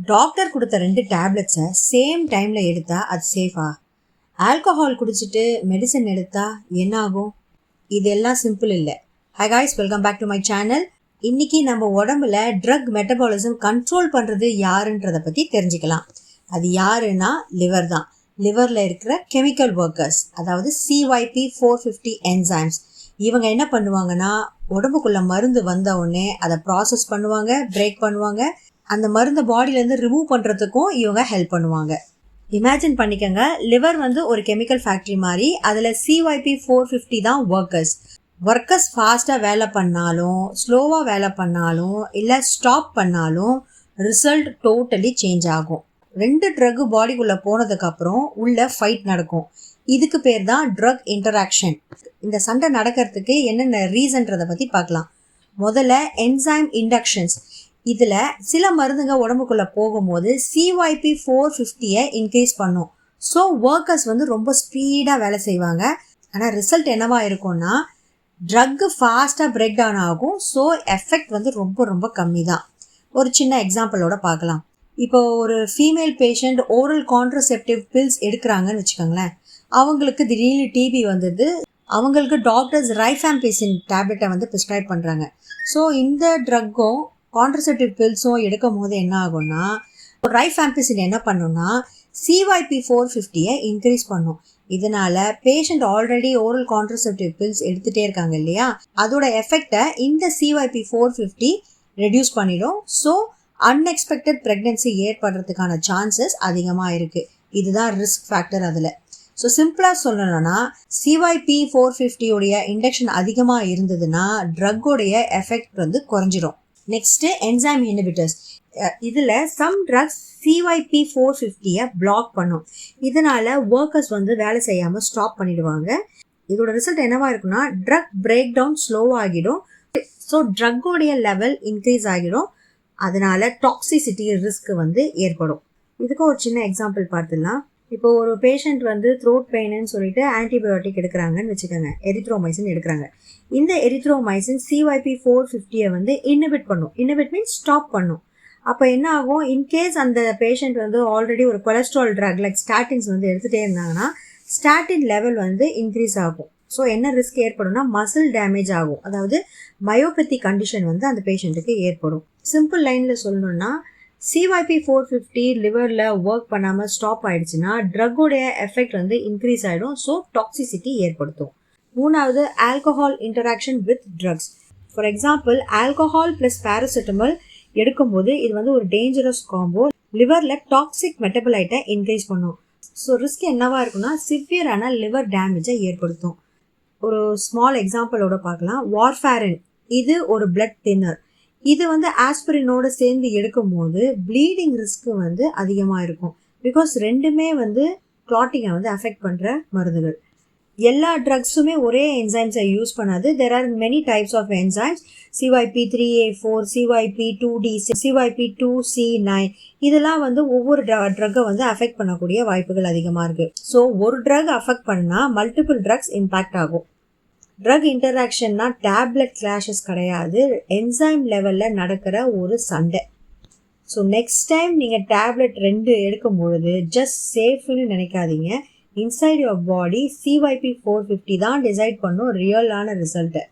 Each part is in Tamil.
டாக்டர் கொடுத்த 2 டேப்லெட்ஸை சேம் டைமில் எடுத்தால் அது சேஃபா? ஆல்கஹால் குடிச்சிட்டு மெடிசன் எடுத்தால் என்ன ஆகும்? இதெல்லாம் சிம்பிள் இல்லை. Hi guys, welcome back to my channel. இன்னைக்கு நம்ம உடம்புல ட்ரக் மெட்டபாலிசம் கண்ட்ரோல் பண்ணுறது யாருன்றதை பற்றி தெரிஞ்சுக்கலாம். அது யாருன்னா லிவர் தான். லிவரில் இருக்கிற கெமிக்கல் ஒர்க்கர்ஸ், அதாவது CYP450 என்சைம்ஸ். இவங்க என்ன பண்ணுவாங்கன்னா, உடம்புக்குள்ள மருந்து வந்த உடனே அதை ப்ராசஸ் பண்ணுவாங்க, பிரேக் பண்ணுவாங்க. அந்த மருந்தை பாடியிலேருந்து ரிமூவ் பண்ணுறதுக்கும் இவங்க ஹெல்ப் பண்ணுவாங்க. இமேஜின் பண்ணிக்கோங்க, லிவர் ஒரு கெமிக்கல் ஃபேக்ட்ரி மாதிரி. அதில் CYP450 தான் ஒர்க்கர்ஸ் ஃபாஸ்ட்டாக வேலை பண்ணாலும், ஸ்லோவாக வேலை பண்ணாலும், இல்லை ஸ்டாப் பண்ணாலும் ரிசல்ட் டோட்டலி சேஞ்ச் ஆகும். 2 ட்ரக் பாடிக்குள்ளே போனதுக்கப்புறம் உள்ள ஃபைட் நடக்கும். இதுக்கு பேர் தான் ட்ரக் இன்டராக்ஷன். இந்த சண்டை நடக்கிறதுக்கு என்னென்ன ரீசன்றதை பற்றி பார்க்கலாம். முதல்ல என்சைம் இண்டக்ஷன்ஸ். இதில் சில மருந்துங்க உடம்புக்குள்ளே போகும்போது CYP450 இன்க்ரீஸ் பண்ணும். ஸோ ஒர்க்கர்ஸ் ரொம்ப ஸ்பீடாக வேலை செய்வாங்க. ஆனால் ரிசல்ட் என்னவா இருக்கும்னா, ட்ரக்கு ஃபாஸ்ட்டாக பிரேக் டவுன் ஆகும். ஸோ எஃபெக்ட் ரொம்ப ரொம்ப கம்மி தான். ஒரு சின்ன எக்ஸாம்பிளோட பார்க்கலாம். இப்போ ஒரு female patient oral contraceptive pills எடுக்கிறாங்கன்னு வச்சுக்கோங்களேன். அவங்களுக்கு திடீர்னு டிபி வந்தது. அவங்களுக்கு டாக்டர்ஸ் ரைஃபாம்பிசின் டேப்லெட்டை ப்ரிஸ்கிரைப் பண்ணுறாங்க. ஸோ இந்த ட்ரக்கும் கான்ட்ரசெப்டிவ் பில்ஸும் எடுக்கும் போது என்ன ஆகும்னா, ரைஃபாம்பிசின் என்ன பண்ணுன்னா CYP450 இன்க்ரீஸ் பண்ணும். இதனால patient already oral contraceptive bills எடுத்துகிட்டே இருக்காங்க இல்லையா, அதோட எஃபெக்டை இந்த CYP450 ரெடியூஸ் பண்ணிடும். ஸோ அன்எக்ஸ்பெக்டட் ப்ரெக்னென்சி ஏற்படுறதுக்கான சான்சஸ் அதிகமாக இருக்குது. இதுதான் ரிஸ்க் ஃபேக்டர் அதில். ஸோ சிம்பிளாக சொல்லணும்னா, CYP450 இண்டக்ஷன் அதிகமாக இருந்ததுன்னா ட்ரக்கோடைய எஃபெக்ட் குறைஞ்சிரும். Next enzyme inhibitors. இதில் சம் ட்ரக்ஸ் CYP450 பிளாக் பண்ணும். இதனால் ஒர்க்கர்ஸ் வேலை செய்யாமல் ஸ்டாப் பண்ணிடுவாங்க. இதோட ரிசல்ட் என்னவா இருக்குன்னா, ட்ரக் பிரேக் டவுன் ஸ்லோவாகிடும். ஸோ ட்ரக்கோடைய லெவல் இன்க்ரீஸ் ஆகிடும். அதனால டாக்ஸிசிட்டி ரிஸ்க் ஏற்படும். இதுக்கு ஒரு சின்ன எக்ஸாம்பிள் பார்த்துடலாம். இப்போ ஒரு பேஷண்ட் த்ரோட் பெயின்னு சொல்லிட்டு ஆன்டிபயோட்டிக் எடுக்கிறாங்கன்னு வச்சுக்கோங்க. எரித்ரோமைசின் எடுக்கிறாங்க. இந்த எரித்ரோமைசின் CYP450 இன்ஹிபிட் பண்ணும். இன்ஹிபிட் மீன்ஸ் ஸ்டாப் பண்ணும். அப்போ என்ன ஆகும், இன்கேஸ் அந்த பேஷண்ட் ஆல்ரெடி ஒரு கொலஸ்ட்ரால் ட்ரக் லைக் ஸ்டாட்டின்ஸ் எடுத்துகிட்டே இருந்தாங்கன்னா ஸ்டாட்டின் லெவல் இன்க்ரீஸ் ஆகும். ஸோ என்ன ரிஸ்க் ஏற்படும்னா, மசில் டேமேஜ் ஆகும். அதாவது மயோபதி கண்டிஷன் அந்த பேஷண்ட்டுக்கு ஏற்படும். சிம்பிள் லைனில் சொல்லணும்னா, CYP450 லிவரில் ஒர்க் பண்ணாமல் ஸ்டாப் ஆகிடுச்சுன்னா ட்ரக்கோடைய எஃபெக்ட் இன்க்ரீஸ் ஆகிடும். ஸோ டாக்ஸிசிட்டி ஏற்படுத்தும். மூணாவது, alcohol interaction with drugs. For example, alcohol plus paracetamol எடுக்கும்போது இது ஒரு டேஞ்சரஸ் காம்போ. லிவரில் டாக்ஸிக் மெட்டபலைட்டை இன்க்ரீஸ் பண்ணும். ஸோ ரிஸ்க் என்னவா இருக்குன்னா, சிவியரான லிவர் டேமேஜை ஏற்படுத்தும். ஒரு ஸ்மால் எக்ஸாம்பிளோட பார்க்கலாம். வார்ஃபாரின், இது ஒரு பிளட் தின்னர். இது ஆஸ்பிரினோடு சேர்ந்து எடுக்கும்போது ப்ளீடிங் ரிஸ்க்கு அதிகமாக இருக்கும். பிகாஸ் ரெண்டுமே கிளாட்டிங்கை அஃபெக்ட் பண்ணுற மருந்துகள். எல்லா ட்ரக்ஸுமே ஒரே என்சைம்ஸை யூஸ் பண்ணாது. There are many types of enzymes. CYP3A4, CYP2D6, CYP2C9 இதெல்லாம் ஒவ்வொரு ட்ரக்கை அஃபெக்ட் பண்ணக்கூடிய வாய்ப்புகள் அதிகமாக இருக்குது. ஸோ ஒரு ட்ரக் அஃபெக்ட் பண்ணால் மல்டிபிள் ட்ரக்ஸ் இம்பேக்ட் ஆகும். ட்ரக் இன்டராக்ஷன்னா டேப்லெட் கிளாஷஸ் கிடையாது, என்சைம் லெவலில் நடக்கிற ஒரு சண்டை. ஸோ நெக்ஸ்ட் டைம் நீங்கள் டேப்லெட் 2 எடுக்கும் பொழுது ஜஸ்ட் சேஃப்னு நினைக்காதீங்க. இன்சைட் யுவர் பாடி CYP450 தான் டிசைட் பண்ணும் ரியலான ரிசல்ட்டை.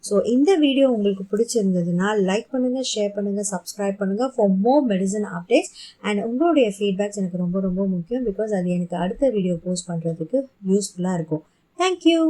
ஸோ இந்த வீடியோ உங்களுக்கு பிடிச்சிருந்ததுன்னா லைக் பண்ணுங்கள், ஷேர் பண்ணுங்கள், சப்ஸ்கிரைப் பண்ணுங்கள் for more medicine updates. And உங்களுடைய ஃபீட்பேக்ஸ் எனக்கு ரொம்ப ரொம்ப முக்கியம். பிகாஸ் அது எனக்கு அடுத்த வீடியோ போஸ்ட் பண்ணுறதுக்கு யூஸ்ஃபுல்லாக இருக்கும். தேங்க்யூ.